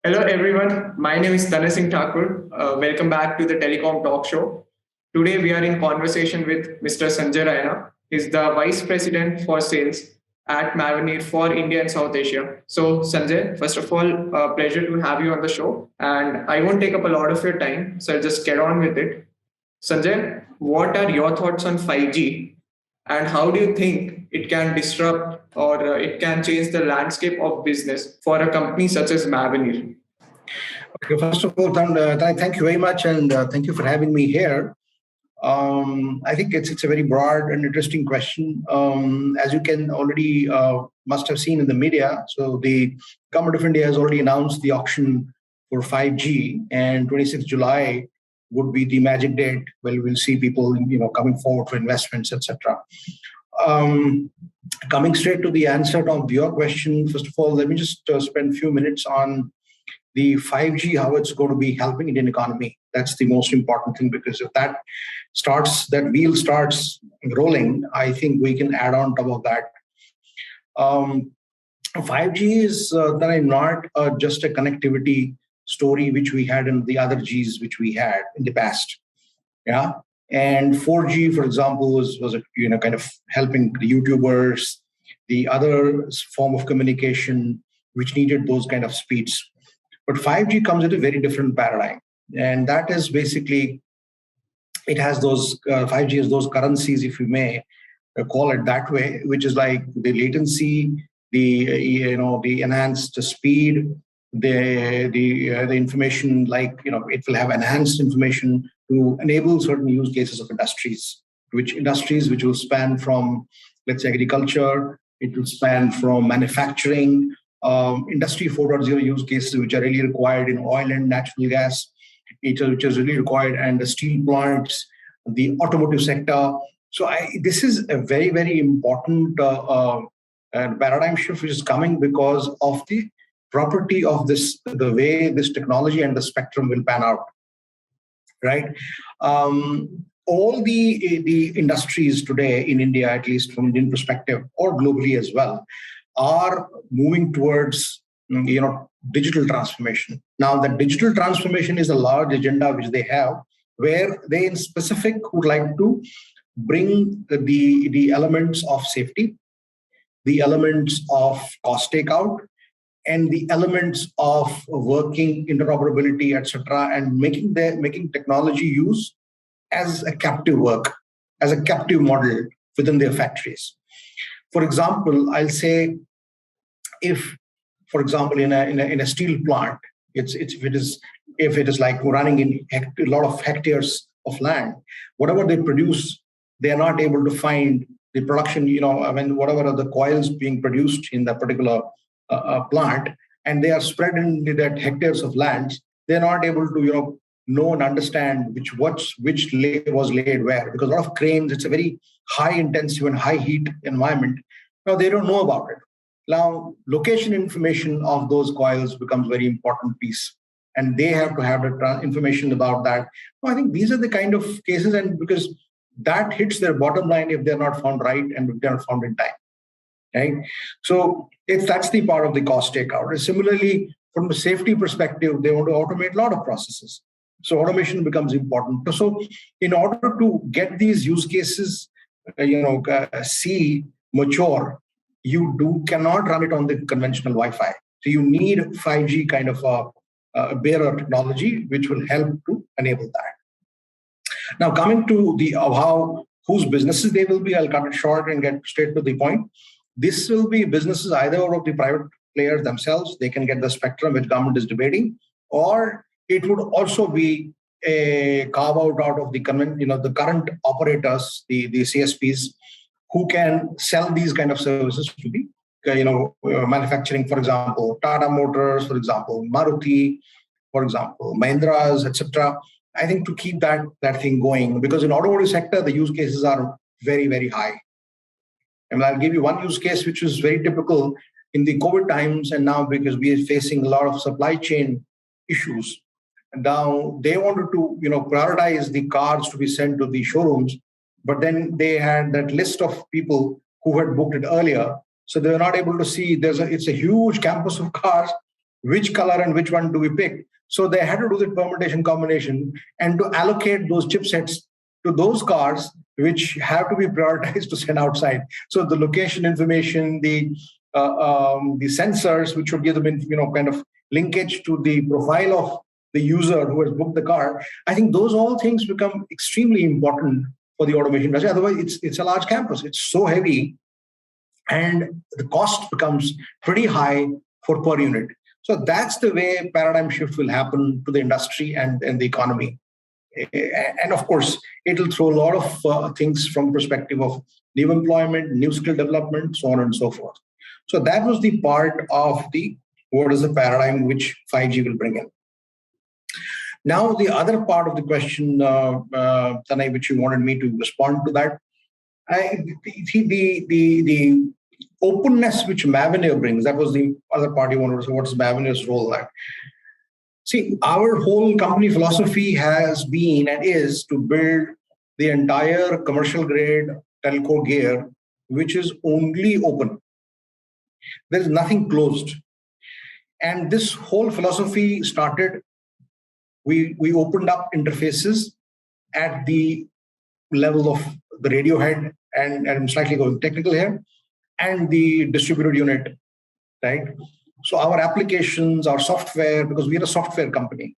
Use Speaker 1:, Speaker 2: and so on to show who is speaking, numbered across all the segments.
Speaker 1: Hello, everyone. My name is Tanay Singh Thakur. Welcome back to the TelecomTalkShow. Today, we are in conversation with Mr. Sanjay Raina. He's the Vice President for Sales at Mavenir for India and South Asia. So, Sanjay, first of all, pleasure to have you on the show. And I won't take up a lot of your time, so I'll just get on with it. Sanjay, what are your thoughts on 5G and how do you think it can disrupt or it can change the landscape of business for a company such as Mavenir?
Speaker 2: Okay, first of all, thank you very much, and thank you for having me here. I think it's a very broad and interesting question. As you can already must have seen in the media, so the Government of India has already announced the auction for 5G, and 26th July would be the magic date where we'll see people, coming forward for investments, etc. Coming straight to the answer of your question, first of all, let me just spend a few minutes on the 5G, how it's going to be helping Indian economy. That's the most important thing, because if that wheel starts rolling, I think we can add on top of that. 5G is not just a connectivity story which we had in the other Gs which we had in the past. Yeah. And 4G, for example, was a kind of helping the YouTubers, the other form of communication which needed those kind of speeds. But 5G comes with a very different paradigm. And that is basically, it has those, 5G has those currencies, if you may call it that way, which is like the latency, the enhanced speed, the information, like, it will have enhanced information to enable certain use cases of industries which will span from, let's say, agriculture, it will span from manufacturing, Industry 4.0 use cases which are really required in oil and natural gas, which is really required, and the steel plants, the automotive sector. So this is a very, very important paradigm shift which is coming because of the property of this, the way this technology and the spectrum will pan out, right? All the industries today in India, at least from Indian perspective, or globally as well, are moving towards digital transformation. Now, the digital transformation is a large agenda which they have, where they in specific would like to bring the elements of safety, the elements of cost takeout, and the elements of working interoperability, etc., and making technology use as a captive work, as a captive model within their factories. For example, I'll say, if, for example, in a steel plant, if it is like running in a lot of hectares of land, whatever they produce, they are not able to find the production. Whatever are the coils being produced in that particular plant, and they are spread in that hectares of lands, they are not able to know and understand which was laid where, because a lot of cranes, it's a very high intensive and high heat environment. Now they don't know about it. Now location information of those coils becomes very important piece, and they have to have the information about that. I think these are the kind of cases, and because that hits their bottom line if they're not found right and if they're not found in time. Right? So that's the part of the cost takeout. Similarly, from the safety perspective, they want to automate a lot of processes. So automation becomes important. So in order to get these use cases, see mature, you cannot run it on the conventional Wi-Fi. So you need 5G kind of a bearer technology, which will help to enable that. Now, coming to the whose businesses they will be, I'll cut it short and get straight to the point. This will be businesses either of the private players themselves. They can get the spectrum which government is debating, or it would also be a carve out of the the current operators, the CSPs, who can sell these kind of services to the manufacturing, for example, Tata Motors, for example, Maruti, for example, Mahindras, etc. I think to keep that thing going, because in automotive sector the use cases are very, very high. And I'll give you one use case which is very typical in the COVID times, and now because we are facing a lot of supply chain issues. Now they wanted to prioritize the cars to be sent to the showrooms, but then they had that list of people who had booked it earlier, so they were not able to see. It's a huge campus of cars, which color and which one do we pick. So they had to do the permutation combination and to allocate those chipsets to those cars which have to be prioritized to send outside. So the location information, the sensors, which should give them, kind of linkage to the profile of the user who has booked the car. I think those all things become extremely important for the automation industry. Otherwise, it's a large campus. It's so heavy, and the cost becomes pretty high for per unit. So that's the way paradigm shift will happen to the industry and the economy. And of course, it will throw a lot of things from perspective of new employment, new skill development, so on and so forth. So that was the part of what is the paradigm which 5G will bring in. Now, the other part of the question, Tanay, which you wanted me to respond to that, the openness which Mavenir brings, that was the other part you wanted to say. What's Mavenir's role there? See, our whole company philosophy has been and is to build the entire commercial grade telco gear, which is only open. There is nothing closed. And this whole philosophy started, we opened up interfaces at the level of the radio head, and I'm slightly going technical here, and the distributed unit, right? So our applications, our software, because we're a software company,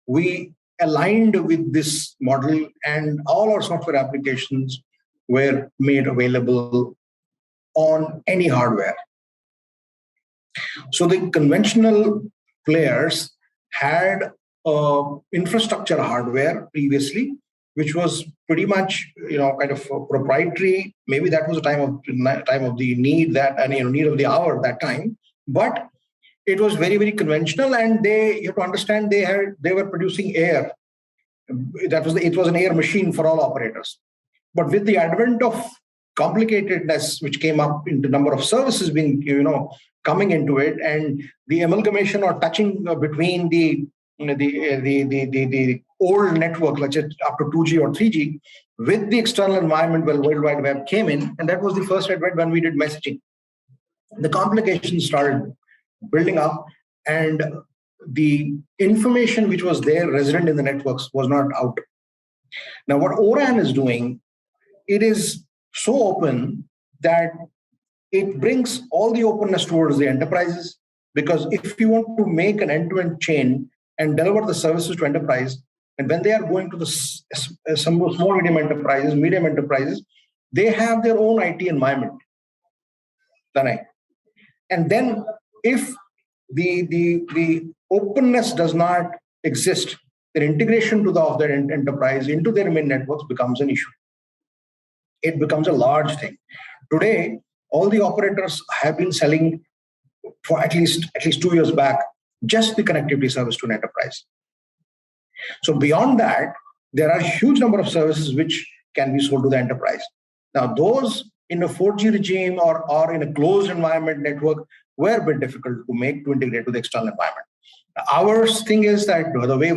Speaker 2: we aligned with this model, and all our software applications were made available on any hardware. So the conventional players had infrastructure hardware previously, which was pretty much, kind of proprietary. Maybe that was a time of the need need of the hour at that time, but it was very, very conventional, and you have to understand they were producing air. It was an air machine for all operators. But with the advent of complicatedness, which came up in the number of services being, coming into it, and the amalgamation or touching between the old network, let's say up to 2G or 3G, with the external environment where World Wide Web came in, and that was the first advent when we did messaging. The complications started building up, and the information which was there resident in the networks was not out. Now, what ORAN is doing, it is so open that it brings all the openness towards the enterprises, because if you want to make an end-to-end chain and deliver the services to enterprise, and when they are going to some small medium enterprises, they have their own IT environment. And then if the openness does not exist, their integration of their enterprise into their main networks becomes an issue. It becomes a large thing. Today, all the operators have been selling for at least 2 years back just the connectivity service to an enterprise. So beyond that, there are a huge number of services which can be sold to the enterprise. Now, those in a 4G regime or in a closed environment network were a bit difficult to integrate to the external environment. Our thing is that the way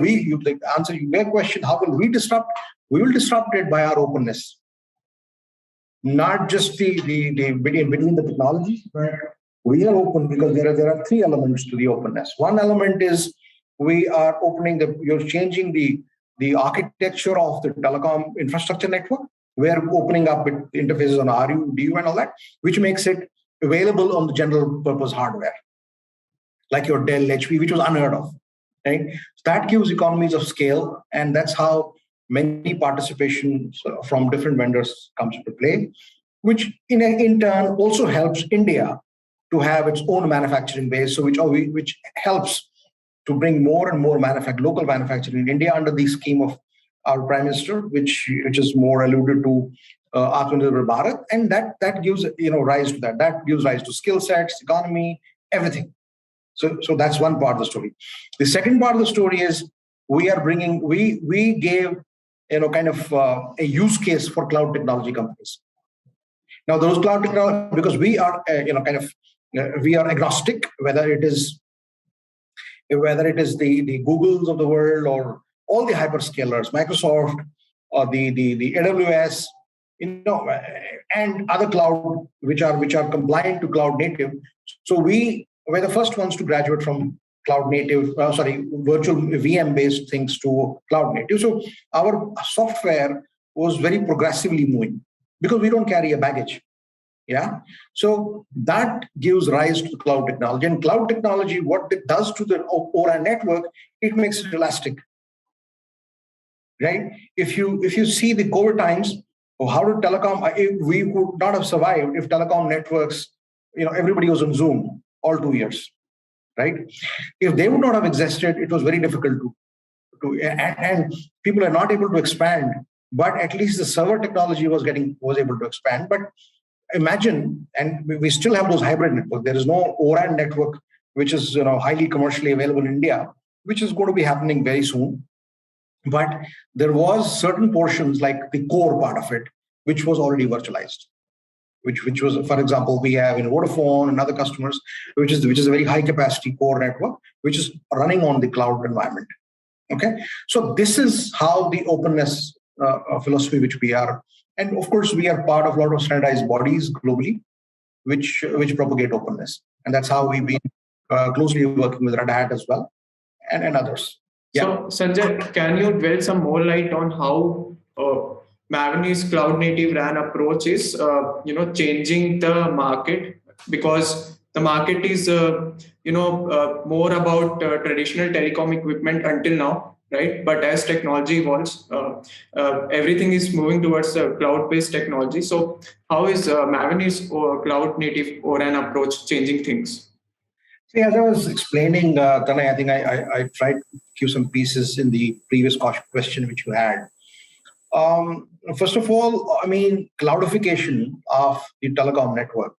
Speaker 2: answer your question, how will we disrupt? We will disrupt it by our openness. Not just between the technologies, but we are open because there are three elements to the openness. One element is we are you're changing the architecture of the telecom infrastructure network. We're opening up with interfaces on RU, DU, and all that, which makes it available on the general purpose hardware, like your Dell, HP, which was unheard of. Right? So that gives economies of scale, and that's how many participations from different vendors comes into play, which in turn also helps India to have its own manufacturing base, so which helps to bring more and more local manufacturing in India under the scheme of our Prime Minister, which is more alluded to Atmanirbhar Bharat, and that gives rise to that. That gives rise to skill sets, economy, everything. So that's one part of the story. The second part of the story is we gave a use case for cloud technology companies. Now those cloud technology, because we are we are agnostic, whether it is the Googles of the world or all the hyperscalers, Microsoft or the AWS, and other cloud which are compliant to cloud native. So we were the first ones to graduate from cloud native, virtual VM based things to cloud native. So our software was very progressively moving because we don't carry a baggage. Yeah. So that gives rise to cloud technology. And cloud technology, what it does to the ORAN network, it makes it elastic. Right? If you see the COVID times, how did telecom? We would not have survived if telecom networks, everybody was on Zoom all 2 years, right? If they would not have existed, it was very difficult and people are not able to expand. But at least the server technology was able to expand. But imagine, and we still have those hybrid networks. There is no ORAN network which is highly commercially available in India, which is going to be happening very soon. But there was certain portions like the core part of it, which was already virtualized, which was, for example, we have in Vodafone and other customers, which is a very high capacity core network, which is running on the cloud environment. Okay, so this is how the openness philosophy which we are, and of course we are part of a lot of standardized bodies globally, which propagate openness, and that's how we've been closely working with Red Hat as well, and others.
Speaker 1: Yeah. So, Sanjay, can you dwell some more light on how Mavenir's cloud native RAN approach is, changing the market? Because the market is, more about traditional telecom equipment until now, right? But as technology evolves, everything is moving towards cloud-based technology. So, how is Mavenir's cloud native ORAN approach changing things?
Speaker 2: See, as I was explaining, Tanay, I think I tried to give some pieces in the previous question which you had. First of all, I mean, cloudification of the telecom network.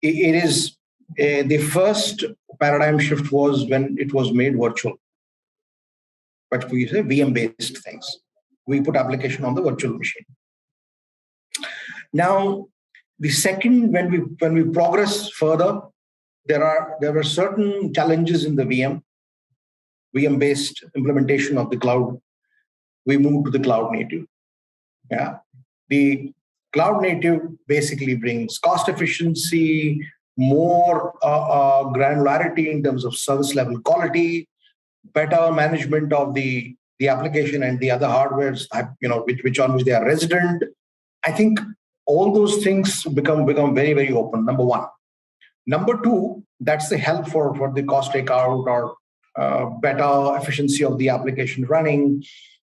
Speaker 2: It is the first paradigm shift was when it was made virtual. But we say VM-based things. We put application on the virtual machine. Now, the second, when we progress further, there were certain challenges in the VM-based implementation of the cloud. We moved to the cloud native. Yeah, the cloud native basically brings cost efficiency, more granularity in terms of service level quality, better management of the application and the other hardwares, which on which they are resident. I think all those things become very, very open. Number one. Number two, that's the help for the cost takeout or better efficiency of the application running.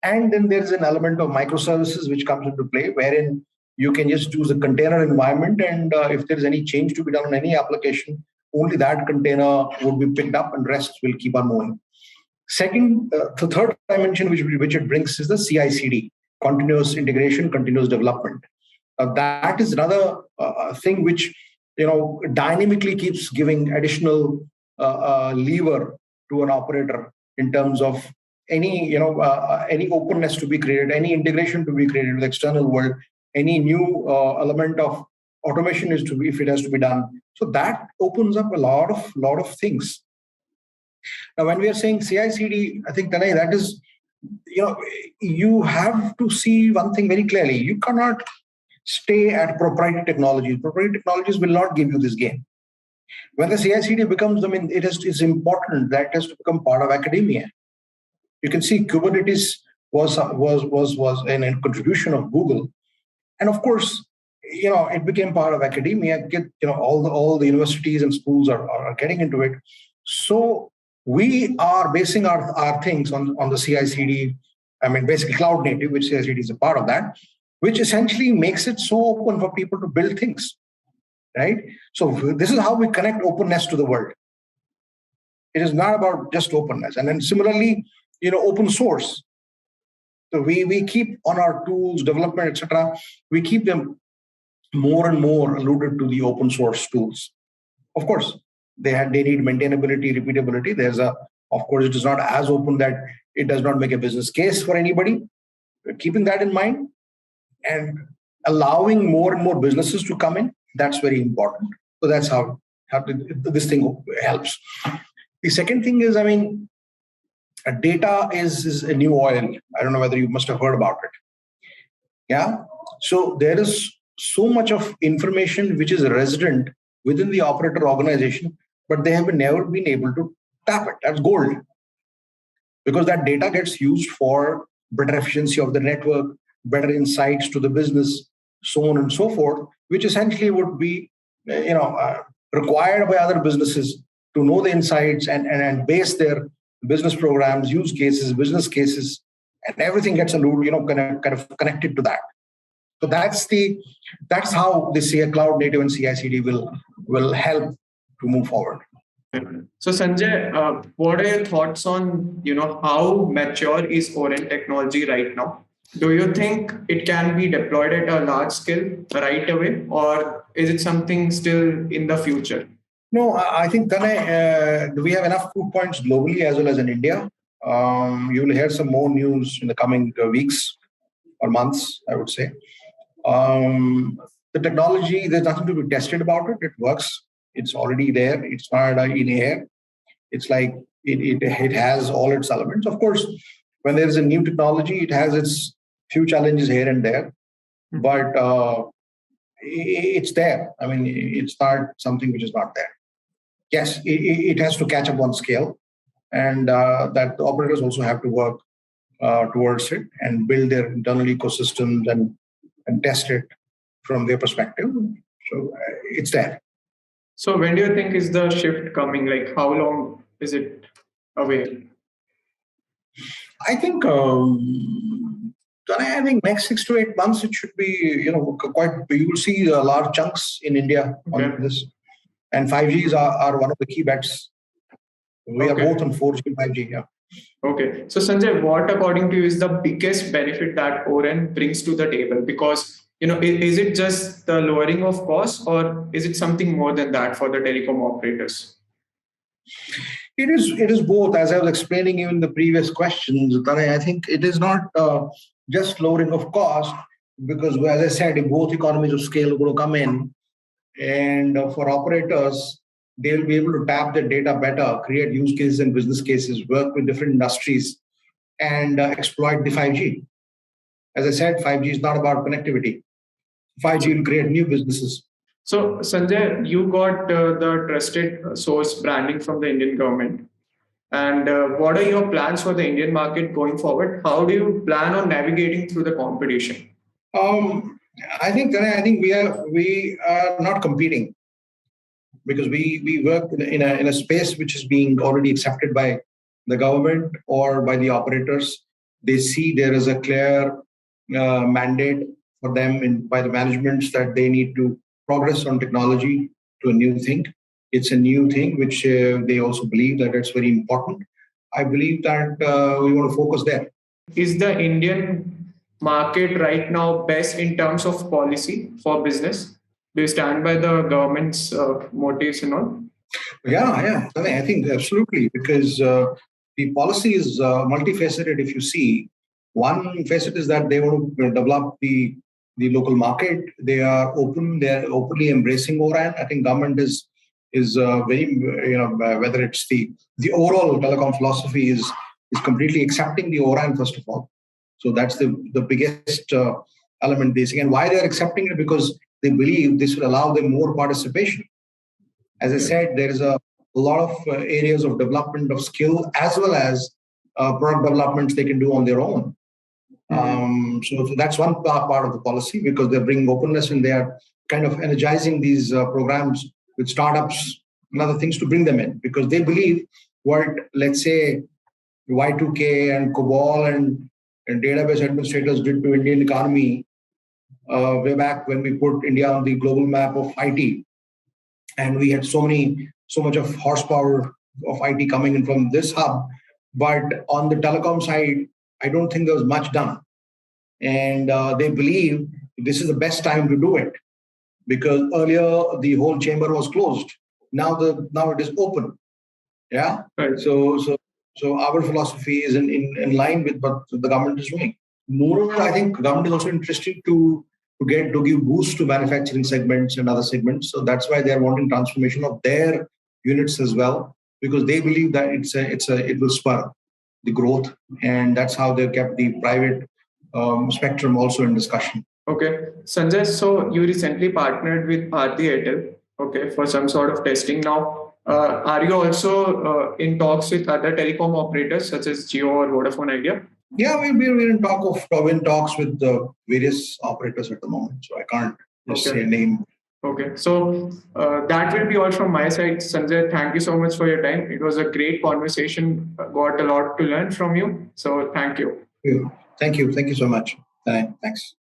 Speaker 2: And then there's an element of microservices which comes into play, wherein you can just use a container environment, and if there's any change to be done on any application, only that container would be picked up and rest will keep on moving. Second, the third dimension which it brings is the CI/CD, continuous integration, continuous development. That is another thing which dynamically keeps giving additional lever to an operator in terms of any openness to be created, any integration to be created with the external world, any new element of automation is to be, if it has to be done. So that opens up a lot of things. Now, when we are saying CI/CD, I think Tanay, that is, you have to see one thing very clearly. You cannot stay at proprietary technologies. Proprietary technologies will not give you this gain. When the CI/CD becomes, it's important that it has to become part of academia. You can see Kubernetes was a contribution of Google, and of course, it became part of academia. All the universities and schools are getting into it. So we are basing our things on the CI/CD. Basically cloud native, which CI/CD is a part of that, which essentially makes it so open for people to build things, right? So this is how we connect openness to the world. It is not about just openness. And then similarly, open source. So we keep on our tools, development, etc. We keep them more and more alluded to the open source tools. Of course, they need maintainability, repeatability. Of course, it is not as open that it does not make a business case for anybody. But keeping that in mind, and allowing more and more businesses to come in, that's very important. So that's how this thing helps. The second thing is, data is a new oil. I don't know whether you must have heard about it. Yeah. So there is so much of information which is resident within the operator organization, but they have never been able to tap it. That's gold. Because that data gets used for better efficiency of the network, better insights to the business, so on and so forth, which essentially would be, required by other businesses to know the insights and base their business programs, use cases, business cases, and everything gets kind of connected to that. So that's how they say a cloud native and CI/CD will help to move forward.
Speaker 1: So Sanjay, what are your thoughts on how mature is ORAN technology right now? Do you think it can be deployed at a large scale right away, or is it something still in the future?
Speaker 2: No, I think Tanay, we have enough proof points globally as well as in India. You will hear some more news in the coming weeks or months, I would say. The technology, there's nothing to be tested about it. It works. It's already there. It's not in air. It's like it has all its elements. Of course, when there's a new technology, it has its few challenges here and there, but it's there. I mean, it's not something which is not there. Yes, it has to catch up on scale, and that the operators also have to work towards it and build their internal ecosystems and test it from their perspective. So it's there.
Speaker 1: So when do you think is the shift coming? Like how long is it away?
Speaker 2: I think next 6 to 8 months it should be quite. You will see large chunks in India on this, and 5Gs are one of the key bets. We are both on 4G and 5G. Yeah.
Speaker 1: Okay. So Sanjay, what according to you is the biggest benefit that ORAN brings to the table? Because is it just the lowering of costs, or is it something more than that for the telecom operators?
Speaker 2: It is both. As I was explaining you in the previous questions, I think it is not just lowering of cost, because as I said, both economies of scale will come in, and for operators, they'll be able to tap their data better, create use cases and business cases, work with different industries, and exploit the 5G. As I said, 5G is not about connectivity. 5G will create new businesses.
Speaker 1: So, Sanjay, you got the trusted source branding from the Indian government. And what are your plans for the Indian market going forward? How do you plan on navigating through the competition?
Speaker 2: I think we are not competing, because we work in a space which is being already accepted by the government or by the operators. They see there is a clear mandate for them by the managements that they need to progress on technology to a new thing. It's a new thing which they also believe that it's very important. I believe that we want to focus there.
Speaker 1: Is the Indian market right now best in terms of policy for business? Do you stand by the government's motives and all?
Speaker 2: Yeah. I think absolutely, because the policy is multifaceted. If you see, one facet is that they want to develop the local market. They are open. They are openly embracing ORAN. I think government is very whether it's the overall telecom philosophy is completely accepting the ORAN first of all. So that's the biggest element they see. And why they are accepting it, because they believe this will allow them more participation. As I said, there is a lot of areas of development of skill as well as product developments they can do on their own. So that's one part of the policy, because they're bringing openness and they are kind of energizing these programs with startups and other things to bring them in, because they believe what, let's say, Y2K and COBOL and database administrators did to Indian economy way back when we put India on the global map of IT. And we had so much of horsepower of IT coming in from this hub. But on the telecom side, I don't think there was much done. And they believe this is the best time to do it, because earlier the whole chamber was closed. Now it is open. Yeah. Right. So our philosophy is in line with what the government is doing. Moreover, I think government is also interested to give boost to manufacturing segments and other segments. So that's why they are wanting transformation of their units as well, because they believe that it will spur the growth, and that's how they kept the private spectrum also in discussion.
Speaker 1: Okay, Sanjay, so you recently partnered with Bharti Airtel, okay, for some sort of testing. Now, Are you also in talks with other telecom operators such as Jio or Vodafone Idea?
Speaker 2: Yeah, we're in talks with the various operators at the moment. So I can't just say a name.
Speaker 1: Okay, so that will be all from my side, Sanjay. Thank you so much for your time. It was a great conversation. Got a lot to learn from you. So thank you.
Speaker 2: Thank you so much. Thanks.